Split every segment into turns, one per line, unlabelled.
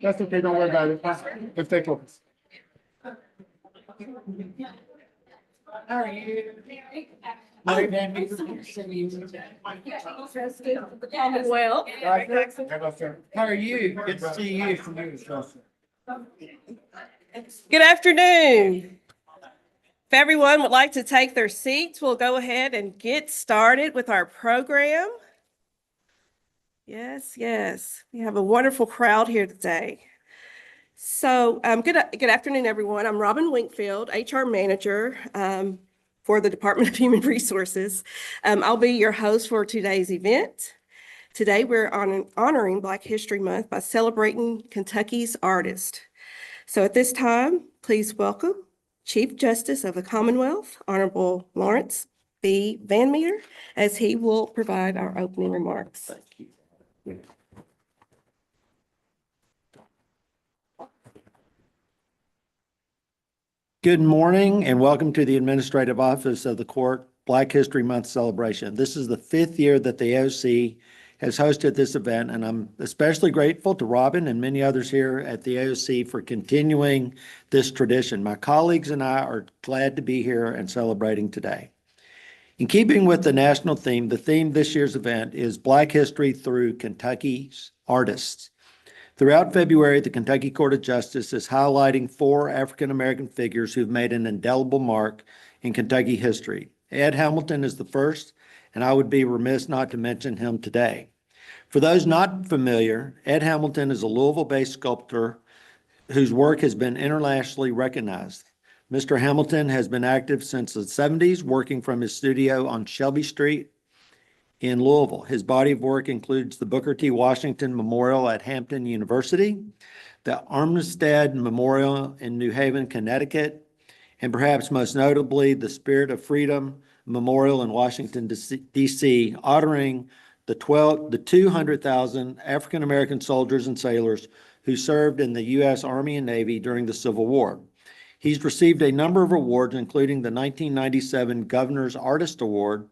That's okay, don't worry about it. Let's take focus. How are you?
Well,
How are you? Good to see you.
good afternoon. If everyone would like to take their seats, we'll go ahead and get started with our program. Yes, yes, we have a wonderful crowd here today. So, good afternoon, everyone. I'm Robin Winkfield, HR Manager for the Department of Human Resources. I'll be your host for today's event. Today, we're honoring Black History Month by celebrating Kentucky's artists. So at this time, please welcome Chief Justice of the Commonwealth, Honorable Lawrence B. Van Meter, as he will provide our opening remarks.
Thank you. Good morning and welcome to the Administrative Office of the Court Black History Month celebration. This is the 5th year that the AOC has hosted this event, and I'm especially grateful to Robin and many others here at the AOC for continuing this tradition. My colleagues and I are glad to be here and celebrating today. In keeping with the national theme, the theme this year's event is Black History through Kentucky's Artists. Throughout February, the Kentucky Court of Justice is highlighting 4 African-American figures who've made an indelible mark in Kentucky history. Ed Hamilton is the first, and I would be remiss not to mention him today. For those not familiar, Ed Hamilton is a Louisville-based sculptor whose work has been internationally recognized. Mr. Hamilton has been active since the 70s, working from his studio on Shelby Street in Louisville. His body of work includes the Booker T. Washington Memorial at Hampton University, the Armistead Memorial in New Haven, Connecticut, and perhaps most notably, the Spirit of Freedom Memorial in Washington, D.C., honoring the 200,000 African-American soldiers and sailors who served in the U.S. Army and Navy during the Civil War. He's received a number of awards, including the 1997 Governor's Artist Award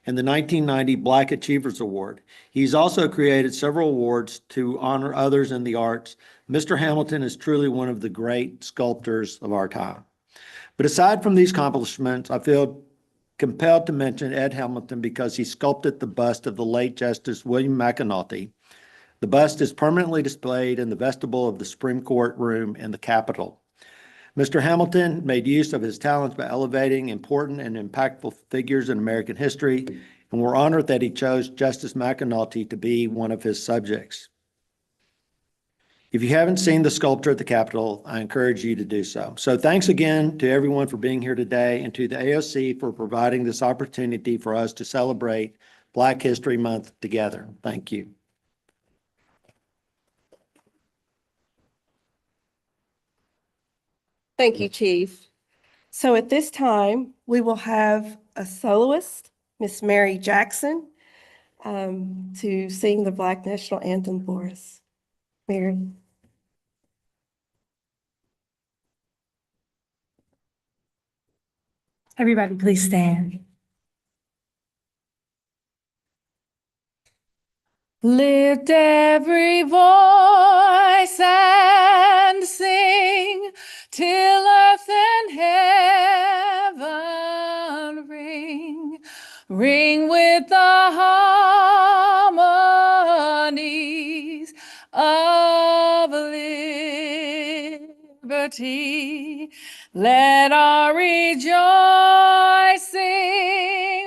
and the 1990 Black Achievers Award. He's also created several awards to honor others in the arts. Mr. Hamilton is truly one of the great sculptors of our time. But aside from these accomplishments, I feel compelled to mention Ed Hamilton because he sculpted the bust of the late Justice William McAnulty. The bust is permanently displayed in the vestibule of the Supreme Court room in the Capitol. Mr. Hamilton made use of his talents by elevating important and impactful figures in American history, and we're honored that he chose Justice McAnulty to be one of his subjects. If you haven't seen the sculpture at the Capitol, I encourage you to do so. So thanks again to everyone for being here today and to the AOC for providing this opportunity for us to celebrate Black History Month together. Thank you.
Thank you, Chief. So at this time, we will have a soloist, Miss Mary Jackson, to sing the Black National Anthem for us. Mary.
Everybody, please stand. Lift every voice and sing till earth and heaven ring. Ring with the harmonies of liberty. Let our rejoicing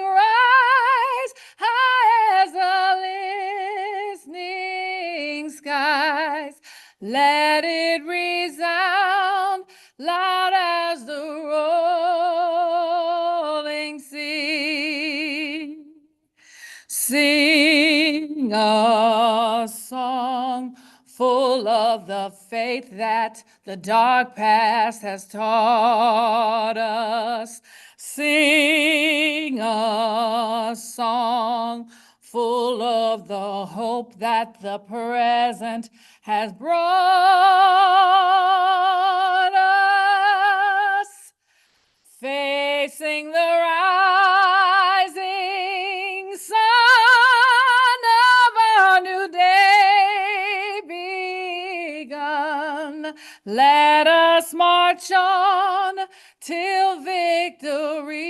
rise high as the listening skies. Let it resound loud as the rolling sea. Sing a song full of the faith that the dark past has taught us. Sing a song full of the hope that the present has brought us. Facing the rising sun of our new day begun, let us march on till victory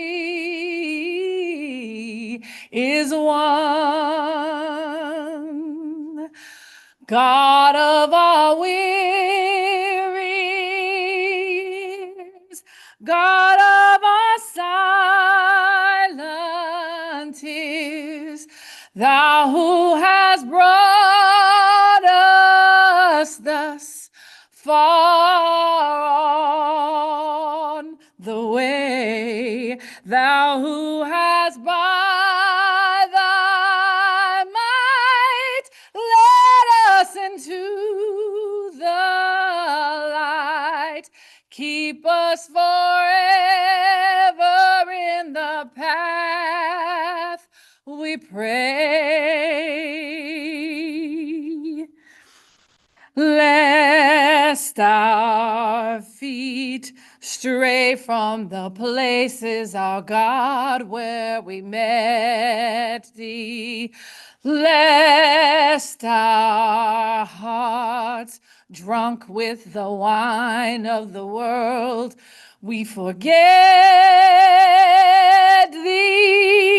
is won. God of our wearies, God of our silent tears, thou who hast brought us thus far on the way, thou who hast by thy might led us into the light. Keep us forever in the path, we pray. Lest our feet stray from the places, our God, where we met thee. Lest our hearts, drunk with the wine of the world, we forget thee.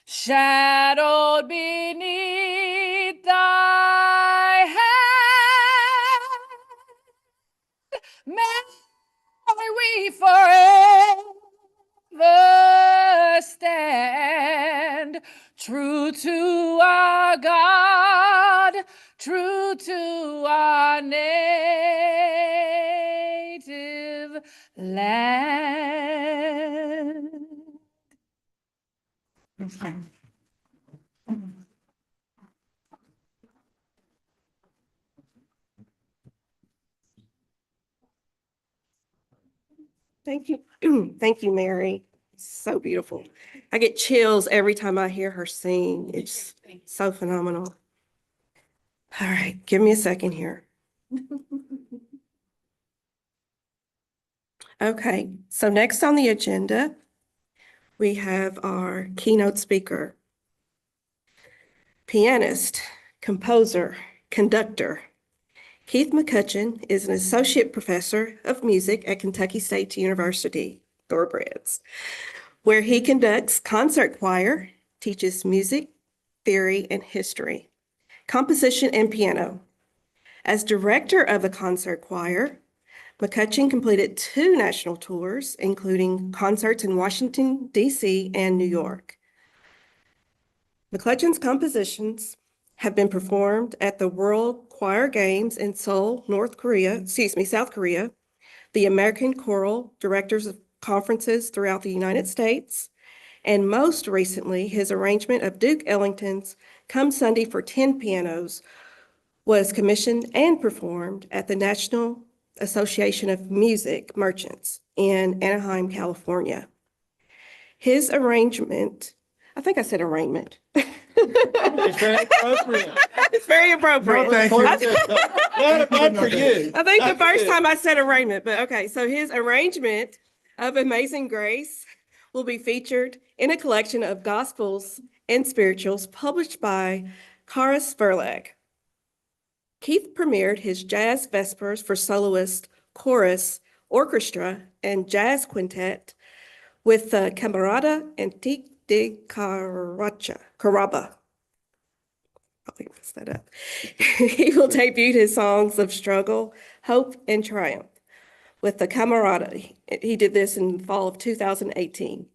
Shadowed beneath thy hand, may we forever stand, true to our God, true to our native land.
Thank you. Thank you, Mary. So beautiful. I get chills every time I hear her sing. It's so phenomenal. All right, give me a second here. Okay, so next on the agenda, we have our keynote speaker, pianist, composer, conductor. Keith McCutcheon is an associate professor of music at Kentucky State University, Thoroughbreds, where he conducts concert choir, teaches music, theory, and history, composition, and piano. As director of the concert choir, McCutcheon completed 2 national tours, including concerts in Washington, D.C. and New York. McCutcheon's compositions have been performed at the World Choir Games in Seoul, South Korea, the American Choral Directors Conferences throughout the United States, and most recently, his arrangement of Duke Ellington's Come Sunday for 10 Pianos was commissioned and performed at the National Association of Music Merchants in Anaheim, California. His arrangement, I think I said arraignment.
It's very appropriate.
It's very appropriate.
No, thank you.
Not for you.
I think the first time I said arraignment, but okay. So his arrangement of Amazing Grace will be featured in a collection of gospels and spirituals published by Karis Verlag. Keith premiered his Jazz Vespers for soloist, chorus, orchestra, and jazz quintet with the Camerata Antique de Caraba. Probably messed that up. He will debut his songs of struggle, hope, and triumph with the Camerata. He did this in the fall of 2018.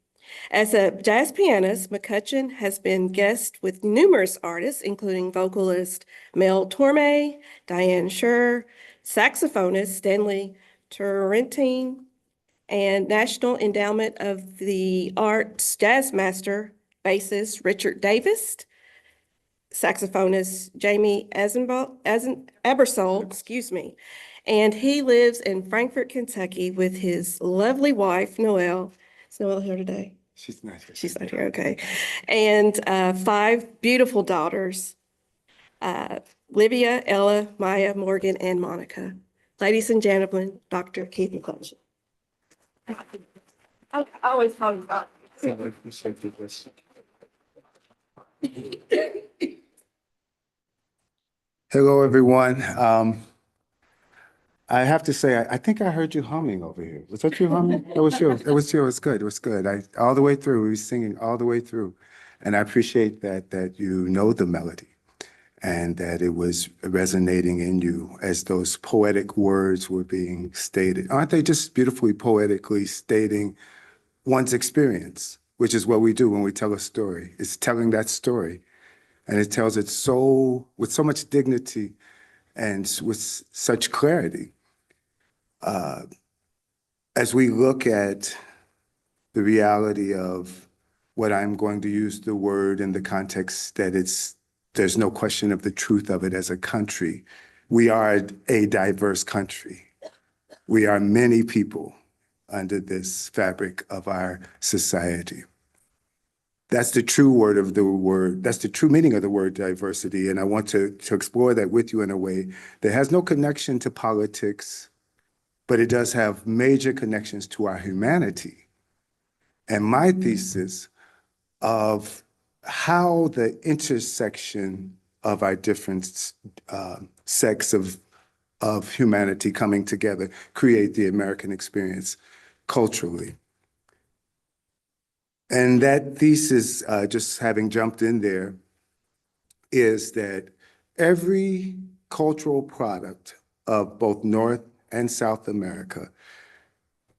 As a jazz pianist, McCutcheon has been guest with numerous artists, including vocalist Mel Torme, Diane Scher, saxophonist Stanley Turrentine, and National Endowment of the Arts Jazz Master bassist Richard Davis, saxophonist Jamie Ebersole, excuse me. And he lives in Frankfort, Kentucky with his lovely wife, Noelle. Is Noelle here today?
She's not here.
She's not here, okay. And 5 beautiful daughters, Livia, Ella, Maya, Morgan, and Monica. Ladies and gentlemen, Dr. Keith McCutcheon. I always call him Doc.
Hello, everyone. I have to say, I think I heard you humming over here. Was that you humming? It was you. It was you. It was good. It was good. All the way through, we were singing all the way through. And I appreciate that you know the melody and that it was resonating in you as those poetic words were being stated. Aren't they just beautifully poetically stating one's experience, which is what we do when we tell a story. It's telling that story. And it tells it with so much dignity and with such clarity. As we look at the reality of what I'm going to use the word in the context that there's no question of the truth of it as a country. We are a diverse country. We are many people under this fabric of our society. That's the true word of the word. That's the true meaning of the word diversity. And I want to explore that with you in a way that has no connection to politics, but it does have major connections to our humanity. And my thesis of how the intersection of our different sects of humanity coming together create the American experience culturally. And that thesis, just having jumped in there, is that every cultural product of both North and South America,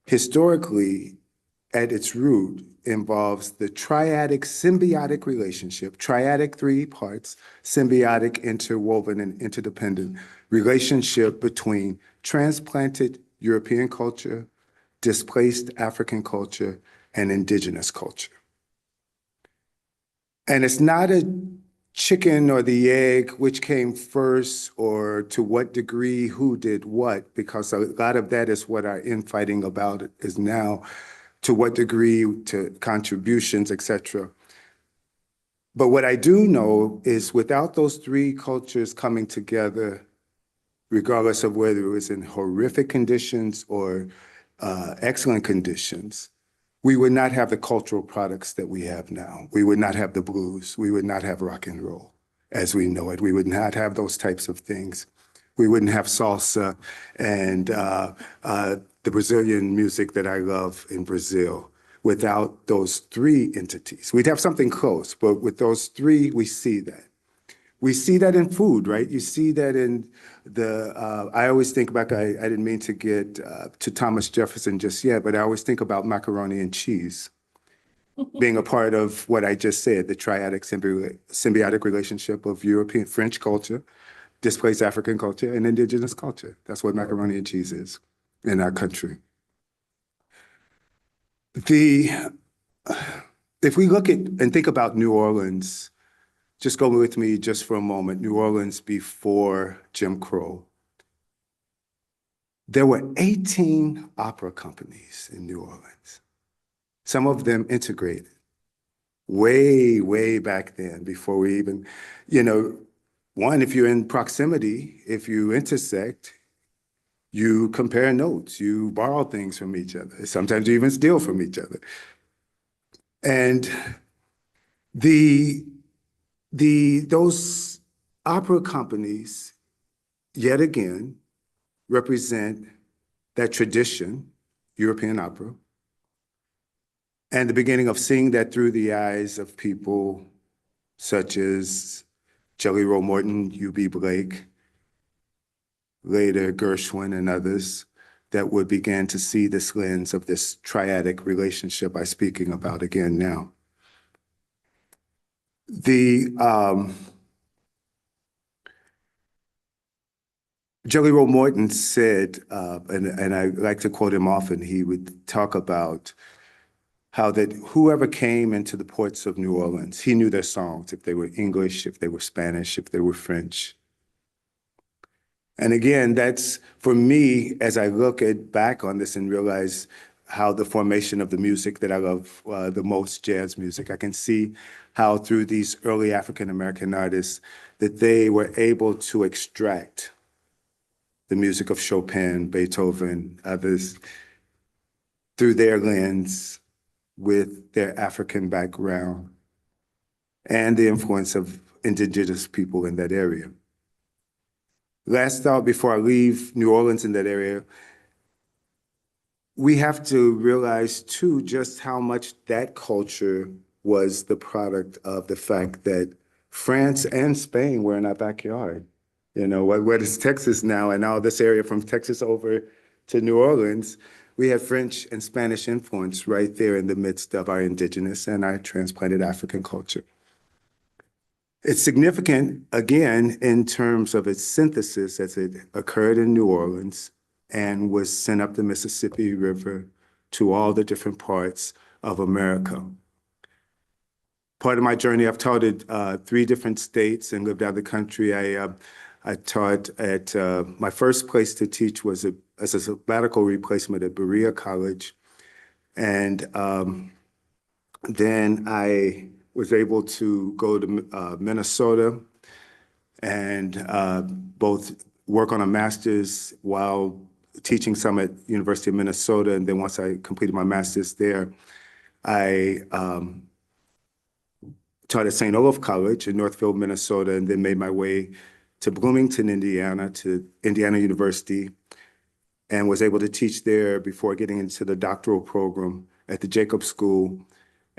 historically, at its root, involves the triadic symbiotic relationship, triadic 3 parts, symbiotic, interwoven, and interdependent relationship between transplanted European culture, displaced African culture, and indigenous culture. And it's not a chicken or the egg, which came first, or to what degree, who did what, because a lot of that is what our infighting about is now, to what degree, to contributions, et cetera. But what I do know is without those 3 cultures coming together, regardless of whether it was in horrific conditions or excellent conditions, we would not have the cultural products that we have now. We would not have the blues. We would not have rock and roll as we know it. We would not have those types of things. We wouldn't have salsa and the Brazilian music that I love in Brazil without those 3 entities. We'd have something close, but with those 3, we see that. We see that in food, right? You see that in I always think back, I didn't mean to get to Thomas Jefferson just yet, but I always think about macaroni and cheese being a part of what I just said, the triadic symbiotic relationship of European French culture, displaced African culture, and indigenous culture. That's what macaroni and cheese is in our country. If we look at and think about New Orleans, just go with me just for a moment. New Orleans before Jim Crow. There were 18 opera companies in New Orleans. Some of them integrated way, way back then before we even, one, if you're in proximity, if you intersect, you compare notes, you borrow things from each other. Sometimes you even steal from each other. And those opera companies, yet again, represent that tradition, European opera, and the beginning of seeing that through the eyes of people such as Jelly Roll Morton, U.B. Blake, later Gershwin and others, that would begin to see this lens of this triadic relationship I'm speaking about again now. Jelly Roll Morton said, and I like to quote him often, he would talk about how that whoever came into the ports of New Orleans, he knew their songs, if they were English, if they were Spanish, if they were French. And again, that's for me, as I look back on this and realize how the formation of the music that I love the most, jazz music, I can see how through these early African-American artists that they were able to extract the music of Chopin, Beethoven, others, through their lens with their African background and the influence of indigenous people in that area. Last thought before I leave New Orleans in that area, we have to realize too just how much that culture was the product of the fact that France and Spain were in our backyard. You know, what is Texas now, and all this area from Texas over to New Orleans, we have French and Spanish influence right there in the midst of our indigenous and our transplanted African culture. It's significant, again, in terms of its synthesis as it occurred in New Orleans and was sent up the Mississippi River to all the different parts of America. Part of my journey, I've taught at 3 different states and lived out of the country. I taught at, my first place to teach was as a sabbatical replacement at Berea College. And then I was able to go to Minnesota and both work on a master's while teaching some at University of Minnesota. And then once I completed my master's there, I taught at St. Olaf College in Northfield, Minnesota, and then made my way to Bloomington, Indiana, to Indiana University, and was able to teach there before getting into the doctoral program at the Jacobs School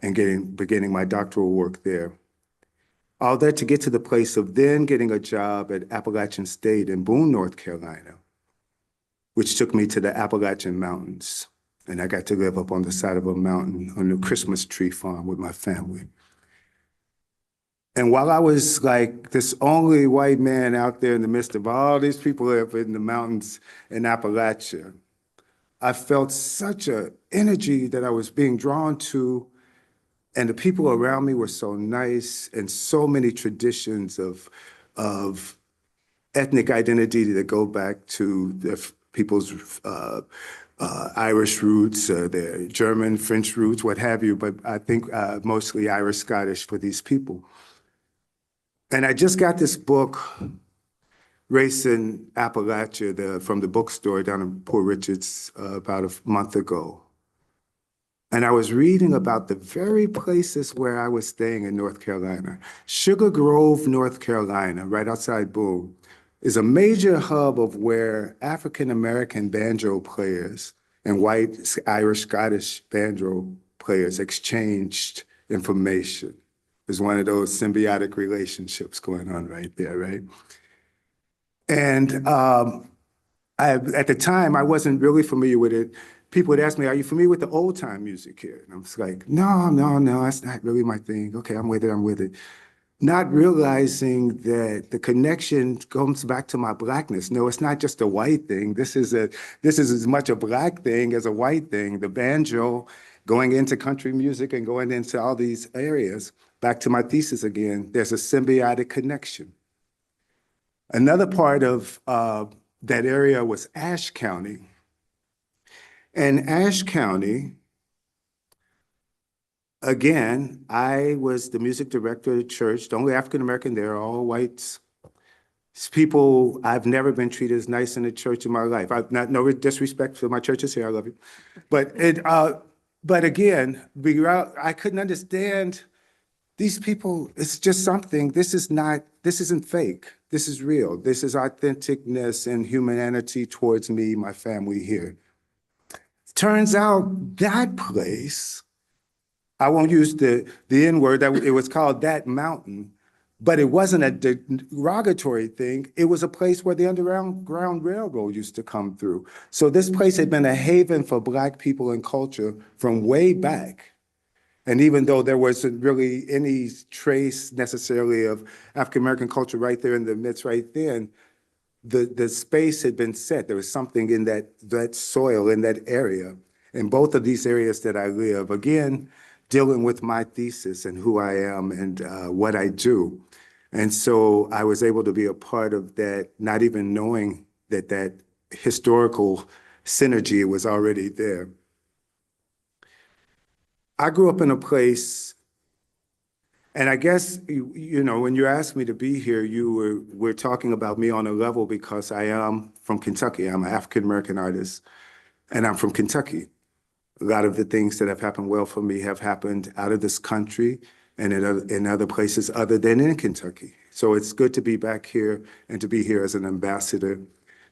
and beginning my doctoral work there. All that to get to the place of then getting a job at Appalachian State in Boone, North Carolina, which took me to the Appalachian Mountains. And I got to live up on the side of a mountain on a Christmas tree farm with my family. And while I was like this only white man out there in the midst of all these people up in the mountains in Appalachia, I felt such an energy that I was being drawn to, and the people around me were so nice, and so many traditions of ethnic identity that go back to the people's Irish roots, their German, French roots, what have you, but I think mostly Irish, Scottish for these people. And I just got this book, Race in Appalachia, from the bookstore down in Port Richards about a month ago. And I was reading about the very places where I was staying in North Carolina. Sugar Grove, North Carolina, right outside Boone, is a major hub of where African-American banjo players and white, Irish, Scottish banjo players exchanged information. There's one of those symbiotic relationships going on right there, right? And at the time, I wasn't really familiar with it. People would ask me, are you familiar with the old time music here? And I was like, no, that's not really my thing. Okay, I'm with it. Not realizing that the connection comes back to my Blackness. No, it's not just a white thing. This is as much a Black thing as a white thing. The banjo, going into country music and going into all these areas. Back to my thesis again, there's a symbiotic connection. Another part of that area was Ashe County. And Ashe County, again, I was the music director of the church, the only African-American there, all whites. It's people, I've never been treated as nice in the church in my life. I've no disrespect for my churches here, I love you. But again, I couldn't understand these people. It's just something, this isn't fake. This is real. This is authenticness and humanity towards me, my family here. Turns out that place, I won't use the N-word, it was called That Mountain, but it wasn't a derogatory thing. It was a place where the Underground Railroad used to come through. So this place had been a haven for Black people and culture from way back. And even though there wasn't really any trace necessarily of African-American culture right there in the midst right then, the space had been set. There was something in that soil, in that area. in both of these areas that I live, again, dealing with my thesis and who I am and what I do. And so I was able to be a part of that, not even knowing that that historical synergy was already there. I grew up in a place, and I guess, when you asked me to be here, we're talking about me on a level because I am from Kentucky. I'm an African-American artist, and I'm from Kentucky. A lot of the things that have happened well for me have happened out of this country and in other places other than in Kentucky. So it's good to be back here and to be here as an ambassador,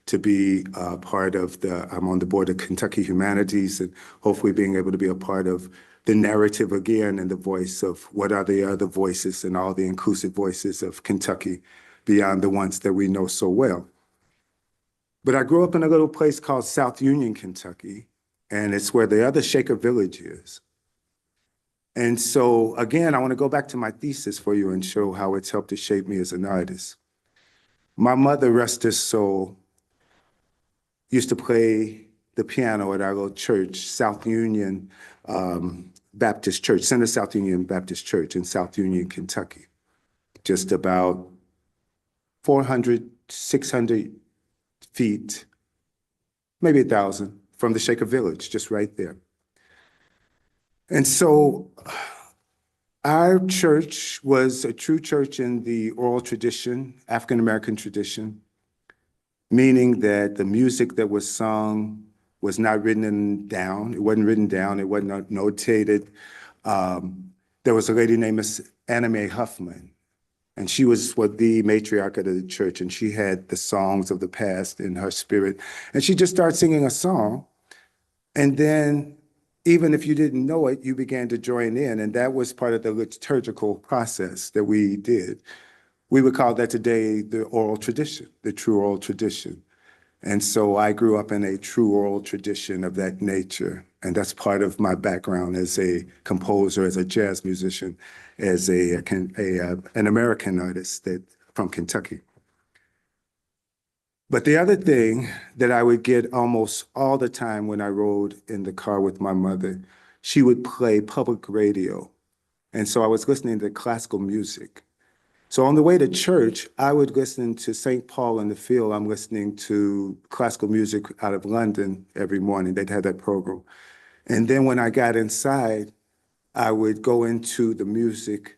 to be part of I'm on the board of Kentucky Humanities, and hopefully being able to be a part of the narrative again and the voice of what are the other voices and all the inclusive voices of Kentucky beyond the ones that we know so well. But I grew up in a little place called South Union, Kentucky, and it's where the other Shaker Village is. And so, again, I want to go back to my thesis for you and show how it's helped to shape me as an artist. My mother, rest her soul, used to play the piano at our little church, South Union Baptist Church, Center South Union Baptist Church in South Union, Kentucky. Just about 400, 600 feet, maybe 1,000 from the Shaker Village, just right there. And so our church was a true church in the oral tradition, African-American tradition, meaning that the music that was sung was not written down. It wasn't written down. It wasn't notated. There was a lady named Anna Mae Huffman, and she was the matriarch of the church, and she had the songs of the past in her spirit. And she just started singing a song, and then even if you didn't know it, you began to join in, and that was part of the liturgical process that we did. We would call that today the oral tradition, the true oral tradition. And so I grew up in a true oral tradition of that nature, and that's part of my background as a composer, as a jazz musician, as an American artist from Kentucky. But the other thing that I would get almost all the time when I rode in the car with my mother, she would play public radio. And so I was listening to classical music. So on the way to church, I would listen to St. Paul in the Field. I'm listening to classical music out of London every morning. They'd have that program. And then when I got inside, I would go into the music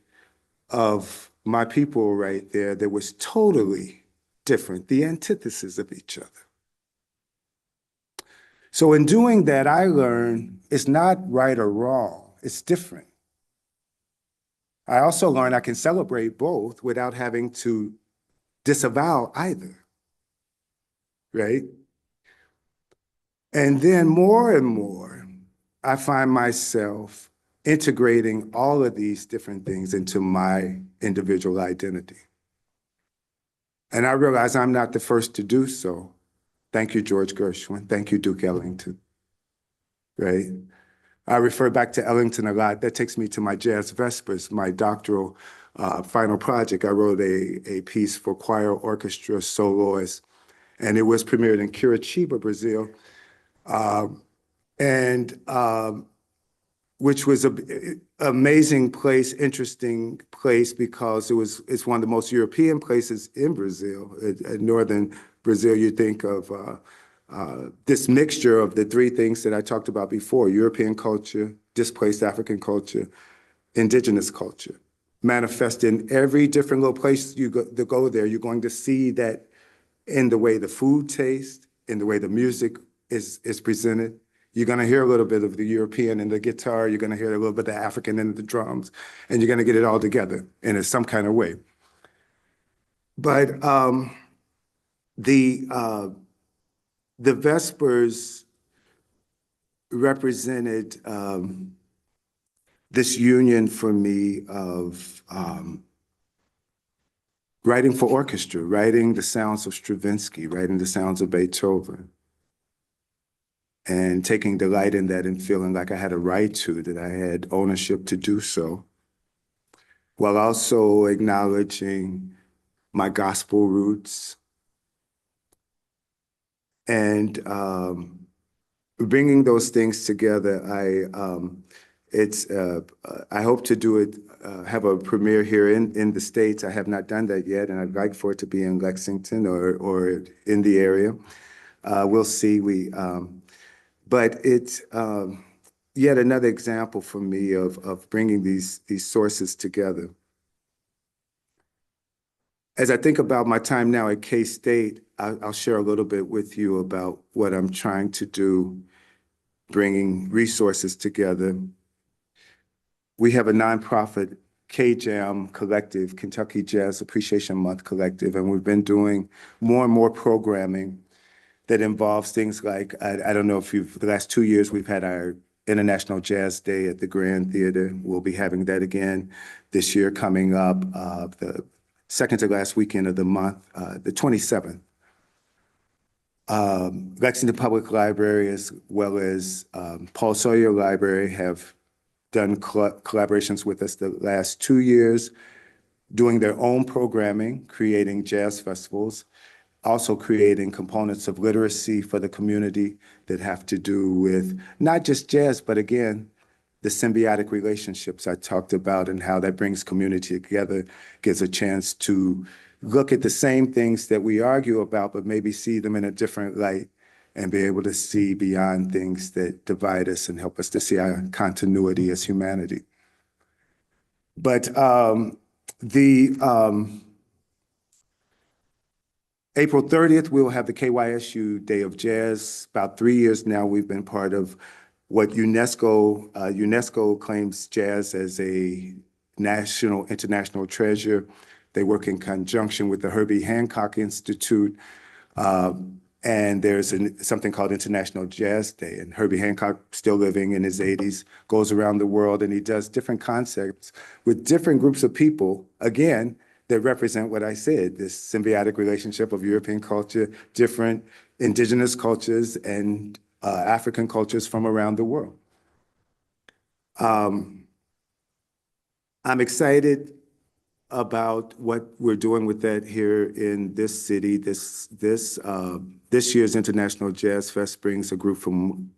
of my people right there that was totally different, the antithesis of each other. So in doing that, I learned it's not right or wrong, it's different. I also learned I can celebrate both without having to disavow either, right? And then more and more, I find myself integrating all of these different things into my individual identity. And I realize I'm not the first to do so. Thank you, George Gershwin. Thank you, Duke Ellington, right? I refer back to Ellington a lot. That takes me to my Jazz Vespers, my doctoral final project. I wrote a piece for choir, orchestra, soloists, and it was premiered in Curitiba, Brazil, which was an amazing place, interesting place, because it's one of the most European places in Brazil. In northern Brazil, you think of this mixture of the three things that I talked about before: European culture, displaced African culture, indigenous culture. Manifest in every different little place you go there, you're going to see that in the way the food tastes, in the way the music is presented. You're going to hear a little bit of the European in the guitar. You're going to hear a little bit of the African in the drums, and you're going to get it all together in some kind of way. But the Vespers represented this union for me of writing for orchestra, writing the sounds of Stravinsky, writing the sounds of Beethoven, and taking delight in that and feeling like I had a right to, that I had ownership to do so, while also acknowledging my gospel roots and bringing those things together, I hope to do it, have a premiere here in the States. I have not done that yet, and I'd like for it to be in Lexington or in the area. We'll see. But it's yet another example for me of bringing these sources together. As I think about my time now at K-State, I'll share a little bit with you about what I'm trying to do, bringing resources together. We have a nonprofit KJAM collective, Kentucky Jazz Appreciation Month collective, and we've been doing more and more programming that involves things like, I don't know if the last 2 years, we've had our International Jazz Day at the Grand Theater. We'll be having that again this year coming up, the second to last weekend of the month, the 27th. Lexington Public Library as well as Paul Sawyer Library have done collaborations with us the last 2 years, doing their own programming, creating jazz festivals, also creating components of literacy for the community that have to do with not just jazz, but again, the symbiotic relationships I talked about and how that brings community together, gives a chance to look at the same things that we argue about, but maybe see them in a different light and be able to see beyond things that divide us and help us to see our continuity as humanity. But April 30th, we'll have the KYSU Day of Jazz. About 3 years now, we've been part of what UNESCO claims jazz as a international treasure. They work in conjunction with the Herbie Hancock Institute. And there's something called International Jazz Day. And Herbie Hancock, still living in his 80s, goes around the world and he does different concepts with different groups of people, again, that represent what I said, this symbiotic relationship of European culture, different indigenous cultures, and African cultures from around the world. I'm excited about what we're doing with that here in this city. This year's International Jazz Fest brings a group from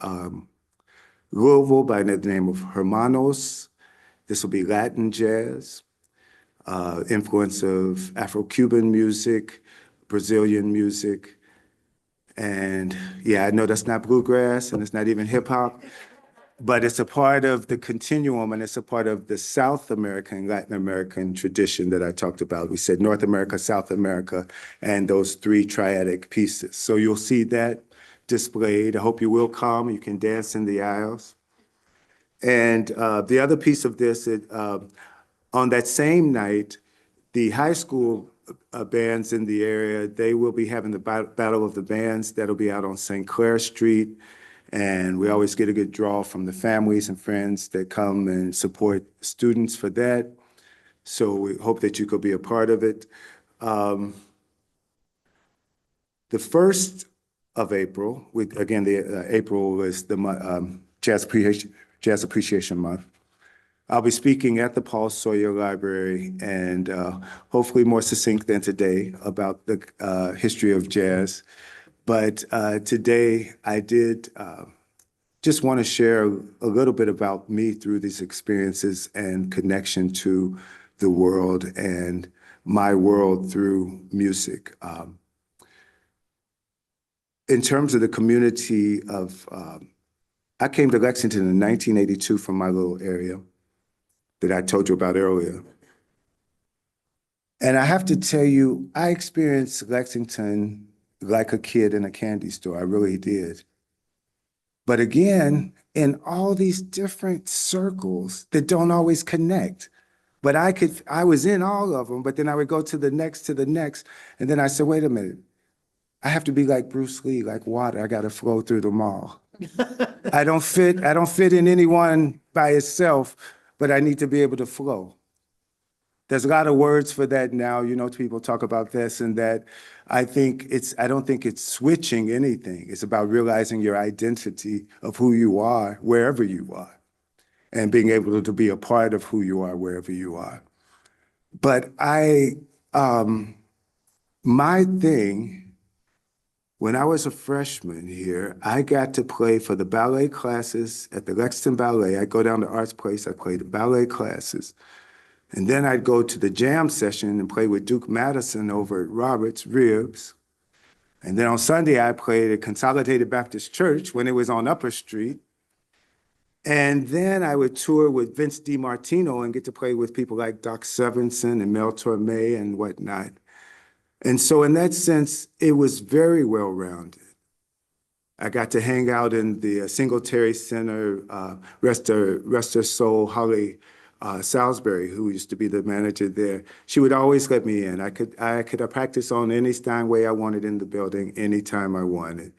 Louisville by the name of Hermanos. This will be Latin jazz, influence of Afro-Cuban music, Brazilian music. And yeah, I know that's not bluegrass and it's not even hip hop, but it's a part of the continuum and it's a part of the South American, Latin American tradition that I talked about. We said North America, South America, and those three triadic pieces. So you'll see that displayed. I hope you will come. You can dance in the aisles. And the other piece of this, on that same night, the high school bands in the area, they will be having the Battle of the Bands. That'll be out on St. Clair Street. And we always get a good draw from the families and friends that come and support students for that. So we hope that you could be a part of it. The 1st of April, April is the Jazz Appreciation Month. I'll be speaking at the Paul Sawyer Library and hopefully more succinct than today about the history of jazz. But today I did just want to share a little bit about me through these experiences and connection to the world and my world through music. In terms of the community of, I came to Lexington in 1982 from my little area that I told you about earlier. And I have to tell you, I experienced Lexington like a kid in a candy store. I really did. But again, in all these different circles that don't always connect. But I was in all of them, but then I would go to the next, and then I said, wait a minute. I have to be like Bruce Lee, like water. I got to flow through them all. I don't fit in any one by itself, but I need to be able to flow. There's a lot of words for that now. You know, people talk about this and that. I don't think it's switching anything. It's about realizing your identity of who you are, wherever you are, and being able to be a part of who you are, wherever you are. But my thing When I was a freshman here, I got to play for the ballet classes at the Lexington Ballet. I'd go down to Arts Place, I'd play the ballet classes. And then I'd go to the jam session and play with Duke Madison over at Roberts Ribs. And then on Sunday, I played at Consolidated Baptist Church when it was on Upper Street. And then I would tour with Vince DiMartino and get to play with people like Doc Severinsen and Mel Torme and whatnot. And so in that sense, it was very well-rounded. I got to hang out in the Singletary Center, Rest Her Soul, Holly Salisbury, who used to be the manager there. She would always let me in. I could practice on any Steinway I wanted in the building, anytime I wanted.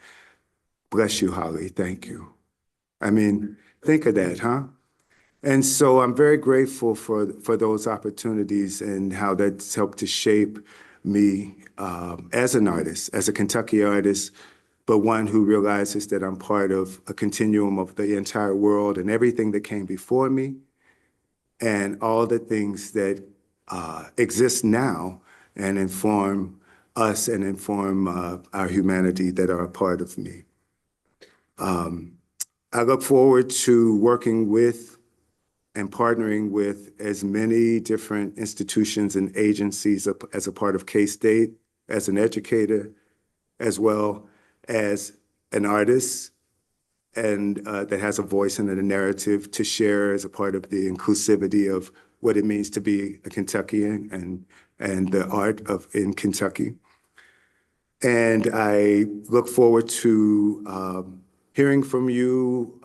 Bless you, Holly. Thank you. I mean, think of that, huh? And so I'm very grateful for those opportunities and how that's helped to shape me as an artist, as a Kentucky artist, but one who realizes that I'm part of a continuum of the entire world and everything that came before me and all the things that exist now and inform us and inform our humanity that are a part of me. I look forward to working with and partnering with as many different institutions and agencies as a part of K-State, as an educator, as well as an artist, and that has a voice and a narrative to share as a part of the inclusivity of what it means to be a Kentuckian and the art in Kentucky. And I look forward to hearing from you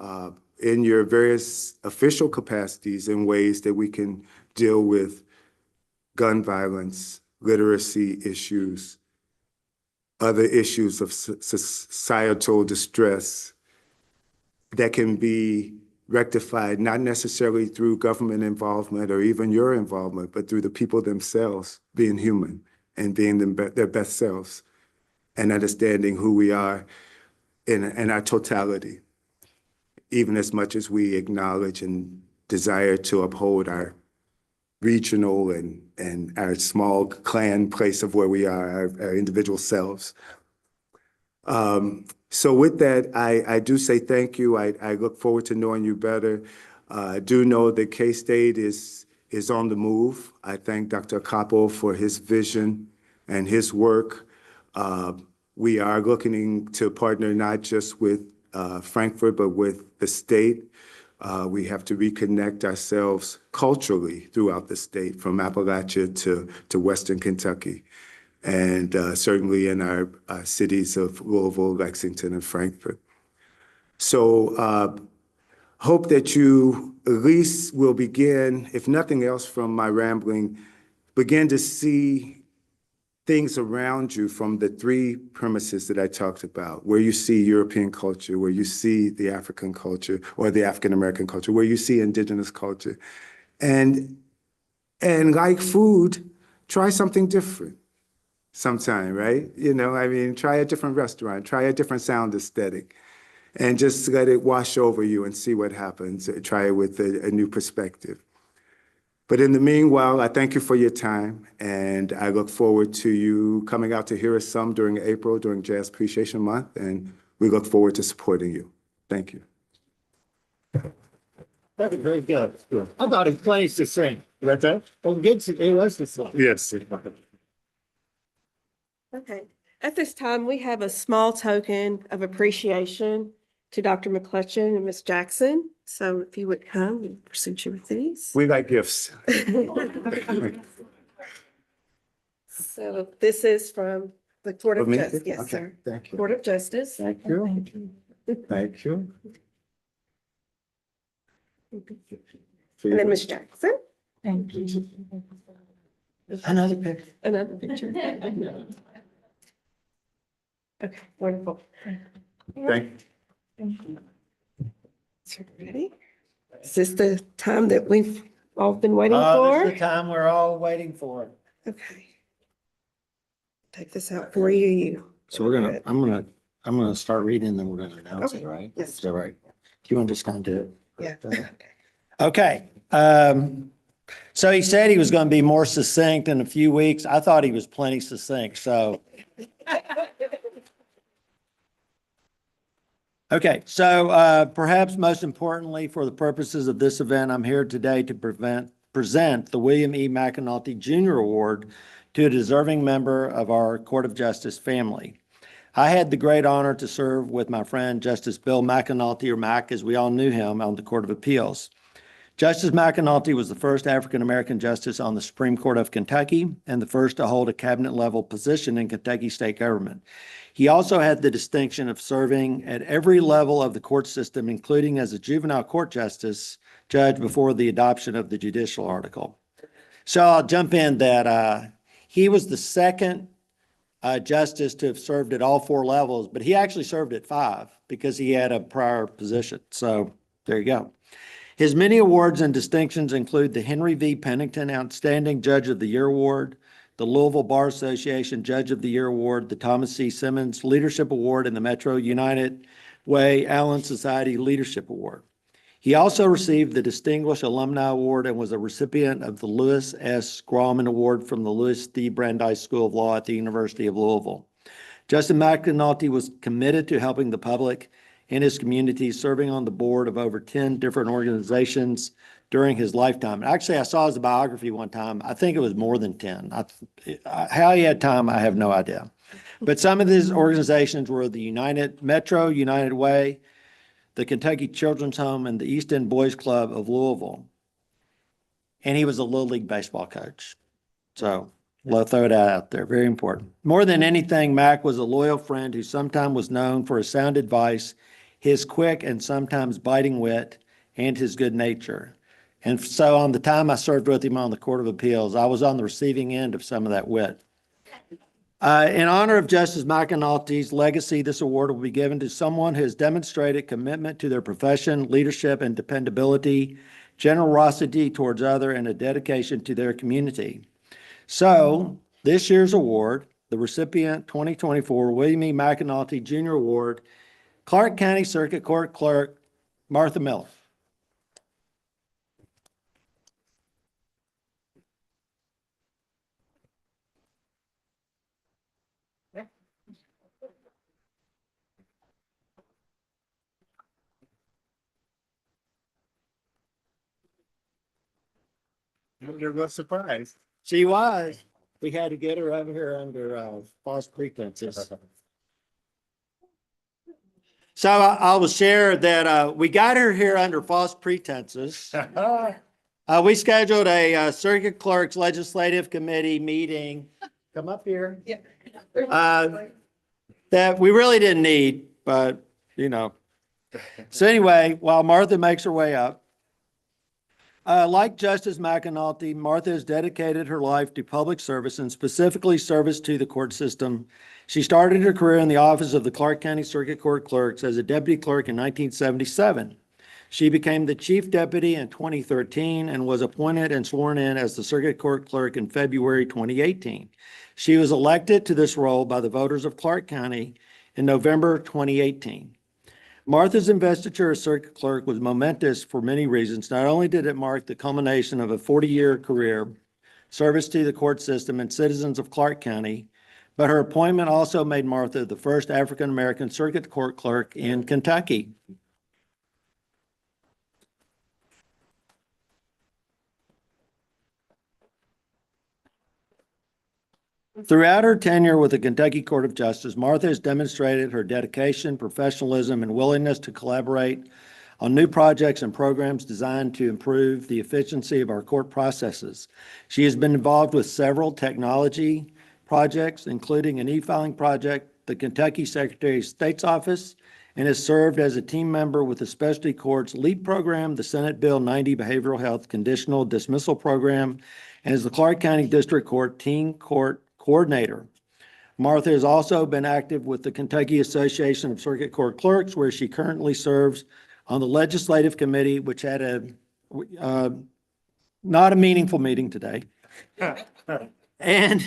in your various official capacities in ways that we can deal with gun violence, literacy issues, other issues of societal distress that can be rectified, not necessarily through government involvement or even your involvement, but through the people themselves being human and being their best selves and understanding who we are in our totality, even as much as we acknowledge and desire to uphold our regional and our small clan place of where we are, our individual selves. So with that, I do say thank you. I look forward to knowing you better. I do know that K-State is on the move. I thank Dr. Capo for his vision and his work. We are looking to partner not just with Frankfurt, but with the state. We have to reconnect ourselves culturally throughout the state, from Appalachia to Western Kentucky, and certainly in our cities of Louisville, Lexington, and Frankfurt. So hope that you at least will begin, if nothing else from my rambling, begin to see things around you from the three premises that I talked about, where you see European culture, where you see the African culture or the African-American culture, where you see indigenous culture. And like food, try something different sometime, right? You know, I mean, try a different restaurant, try a different sound aesthetic, and just let it wash over you and see what happens. Try it with a new perspective. But in the meanwhile, I thank you for your time, and I look forward to you coming out to hear us some during April, during Jazz Appreciation Month, and we look forward to supporting you. Thank you.
That was very good. I thought he plays to sing. Right there? Well, Gibson, he was to sing.
Yes.
Okay. At this time, we have a small token of appreciation to Dr. McClutchin and Ms. Jackson. So if you would come and present you with these.
We like gifts.
So this is from the Court of
For me?
Justice. Yes,
Okay,
sir.
thank you.
Court of Justice.
Thank you. Thank you.
And then Ms. Jackson,
Thank you.
Another picture.
another picture. Okay, wonderful.
Thank
So ready? Is this the time that we've all been waiting
This is
for?
the time we're all waiting for.
Okay. Take this out for you.
So I'm gonna start reading and then we're gonna announce it, right?
Yes.
Is that right? Do you want to just kind of do it?
Yeah.
Okay. So he said he was going to be more succinct in a few weeks. I thought he was plenty succinct, so Okay, so perhaps most importantly, for the purposes of this event, I'm here today to present the William E. McAnulty Jr. Award to a deserving member of our Court of Justice family. I had the great honor to serve with my friend Justice Bill McAnulty, or Mac as we all knew him, on the Court of Appeals. Justice McAnulty was the first African-American justice on the Supreme Court of Kentucky and the first to hold a cabinet-level position in Kentucky state government. He also had the distinction of serving at every level of the court system, including as a juvenile court judge before the adoption of the judicial article. So I'll jump in that he was the second justice to have served at all 4 levels, but he actually served at 5 because he had a prior position. So there you go. His many awards and distinctions include the Henry V. Pennington Outstanding Judge of the Year Award, the Louisville Bar Association Judge of the Year Award, the Thomas C. Simmons Leadership Award, and the Metro United Way Allen Society Leadership Award. He also received the Distinguished Alumni Award and was a recipient of the Lewis S. Grauman Award from the Lewis D. Brandeis School of Law at the University of Louisville. Justice McAnulty was committed to helping the public and his community, serving on the board of over 10 different organizations during his lifetime. Actually, I saw his biography one time. I think it was more than 10. How he had time, I have no idea. But some of his organizations were the Metro United Way, the Kentucky Children's Home, and the East End Boys Club of Louisville. And he was a Little League baseball coach. So I'll throw that out there, very important. More than anything, Mac was a loyal friend who sometimes was known for his sound advice, his quick and sometimes biting wit, and his good nature. And so on the time I served with him on the Court of Appeals, I was on the receiving end of some of that wit. In honor of Justice McAnulty's legacy, this award will be given to someone who has demonstrated commitment to their profession, leadership, and dependability, generosity towards others, and a dedication to their community. So this year's award, the recipient 2024 William E. McAnulty Jr. Award, Clark County Circuit Court Clerk Martha Miller.
You're a surprise.
She was. We had to get her over here under false pretenses. So I will share that we got her here under false pretenses. We scheduled a circuit clerk's legislative committee meeting. Come up here.
Yeah.
That we really didn't need, but you know. So anyway, while Martha makes her way up, like Justice McAnulty, Martha has dedicated her life to public service and specifically service to the court system. She started her career in the office of the Clark County Circuit Court Clerks as a deputy clerk in 1977. She became the chief deputy in 2013 and was appointed and sworn in as the Circuit Court Clerk in February 2018. She was elected to this role by the voters of Clark County in November 2018. Martha's investiture as circuit clerk was momentous for many reasons. Not only did it mark the culmination of a 40-year career, service to the court system and citizens of Clark County, but her appointment also made Martha the first African-American circuit court clerk in Kentucky. Throughout her tenure with the Kentucky Court of Justice, Martha has demonstrated her dedication, professionalism, and willingness to collaborate on new projects and programs designed to improve the efficiency of our court processes. She has been involved with several technology projects, including an e-filing project, the Kentucky Secretary of State's office, and has served as a team member with the Specialty Courts LEAP program, the Senate Bill 90 Behavioral Health Conditional Dismissal Program, and as the Clark County District Court Teen Court Coordinator. Martha has also been active with the Kentucky Association of Circuit Court Clerks, where she currently serves on the Legislative Committee, which had not a meaningful meeting today, and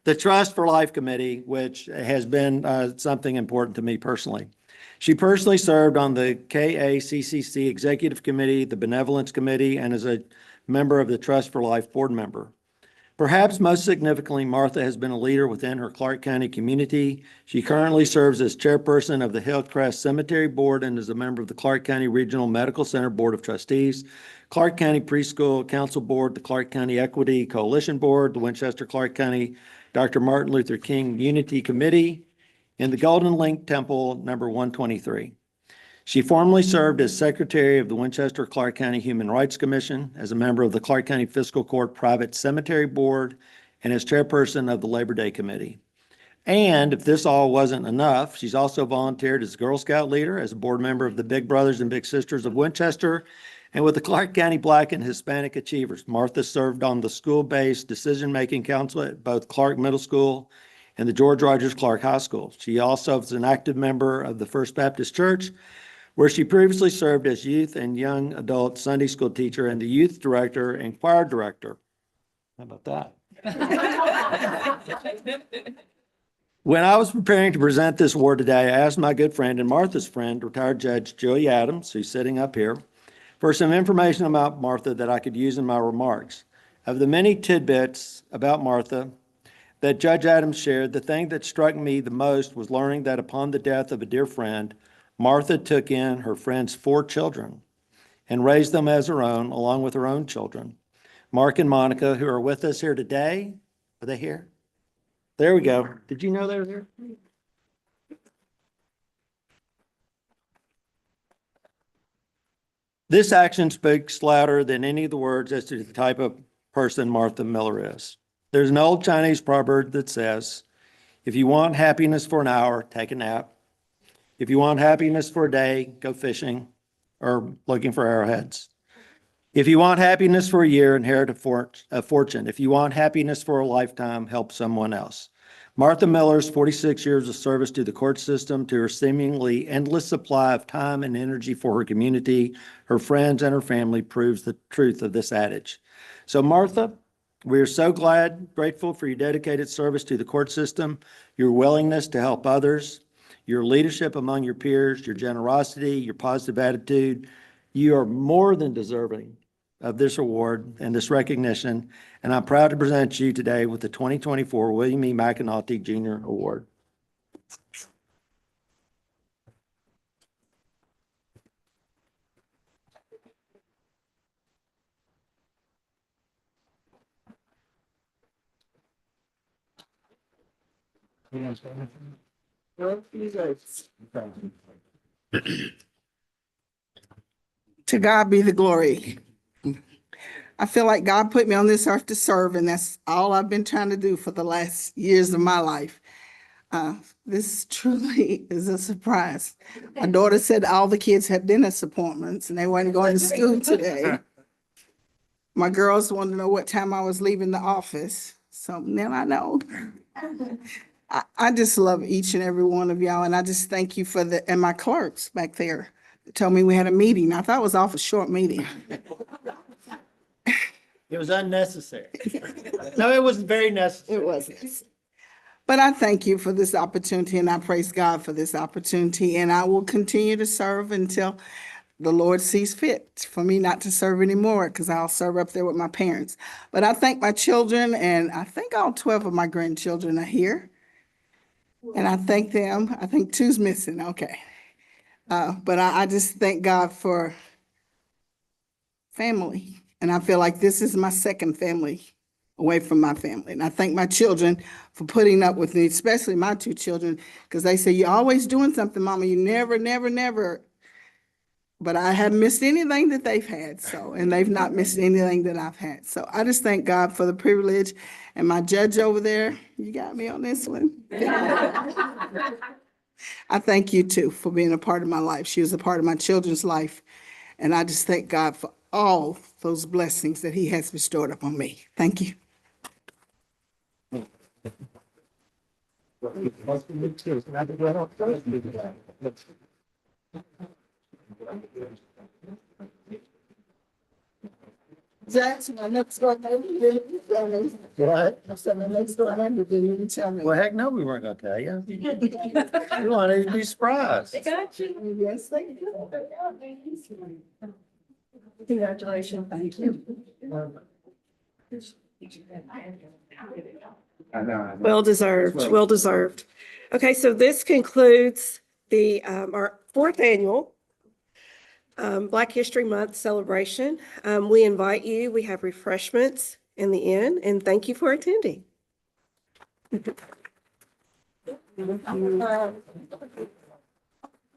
the Trust for Life Committee, which has been something important to me personally. She personally served on the KACCC Executive Committee, the Benevolence Committee, and as a member of the Trust for Life board member. Perhaps most significantly, Martha has been a leader within her Clark County community. She currently serves as chairperson of the Hillcrest Cemetery Board and is a member of the Clark County Regional Medical Center Board of Trustees, Clark County Preschool Council Board, the Clark County Equity Coalition Board, the Winchester Clark County Dr. Martin Luther King Unity Committee, and the Golden Link Temple number 123. She formerly served as secretary of the Winchester Clark County Human Rights Commission, as a member of the Clark County Fiscal Court Private Cemetery Board, and as chairperson of the Labor Day Committee. And if this all wasn't enough, she's also volunteered as a Girl Scout leader, as a board member of the Big Brothers and Big Sisters of Winchester, and with the Clark County Black and Hispanic Achievers. Martha served on the school-based decision-making council at both Clark Middle School and the George Rogers Clark High School. She also is an active member of the First Baptist Church, where she previously served as youth and young adult Sunday school teacher and the youth director and choir director. How about that? When I was preparing to present this award today, I asked my good friend and Martha's friend, retired Judge Julie Adams, who's sitting up here, for some information about Martha that I could use in my remarks. Of the many tidbits about Martha that Judge Adams shared, the thing that struck me the most was learning that upon the death of a dear friend, Martha took in her friend's 4 children and raised them as her own, along with her own children. Mark and Monica, who are with us here today. Are they here? There we go. Did you know they were here? This action speaks louder than any of the words as to the type of person Martha Miller is. There's an old Chinese proverb that says, if you want happiness for an hour, take a nap. If you want happiness for a day, go fishing or looking for arrowheads. If you want happiness for a year, inherit a fortune. If you want happiness for a lifetime, help someone else. Martha Miller's 46 years of service to the court system, to her seemingly endless supply of time and energy for her community, her friends, and her family proves the truth of this adage. So Martha, we are so grateful for your dedicated service to the court system, your willingness to help others, your leadership among your peers, your generosity, your positive attitude. You are more than deserving of this award and this recognition, and I'm proud to present you today with the 2024 William E. McAnulty Jr. Award.
To God be the glory. I feel like God put me on this earth to serve, and that's all I've been trying to do for the last years of my life. This truly is a surprise. My daughter said all the kids had dentist appointments and they weren't going to school today. My girls wanted to know what time I was leaving the office, so now I know. I just love each and every one of y'all, and I just thank you for and my clerks back there told me we had a meeting. I thought it was off a short meeting.
It was unnecessary. No, it was very necessary.
It wasn't. But I thank you for this opportunity, and I praise God for this opportunity, and I will continue to serve until the Lord sees fit for me not to serve anymore, because I'll serve up there with my parents. But I thank my children, and I think all 12 of my grandchildren are here. And I thank them. I think 2's missing. Okay. But I just thank God for family. And I feel like this is my second family away from my family. And I thank my children for putting up with me, especially my 2 children, because they say, you're always doing something, Mama. You never, never, never. But I haven't missed anything that they've had. So, and they've not missed anything that I've had. So I just thank God for the privilege. And my judge over there, you got me on this one. I thank you too for being a part of my life. She was a part of my children's life. And I just thank God for all those blessings that he has bestowed upon me. Thank you. Jackson, my next door neighbor didn't tell me.
What?
I said, my next door neighbor didn't even tell me.
Well, heck no, we weren't gonna tell you. We wanted you to be surprised.
Got you. Yes, thank you. Congratulations. Thank you.
Well deserved, well deserved. Okay, so this concludes the, our fourth annual Black History Month celebration. We invite you, we have refreshments in the inn, and thank you for attending.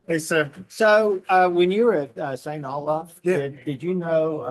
Hey, sir.
So, when you were at St. Olaf,
Yeah.
did you know,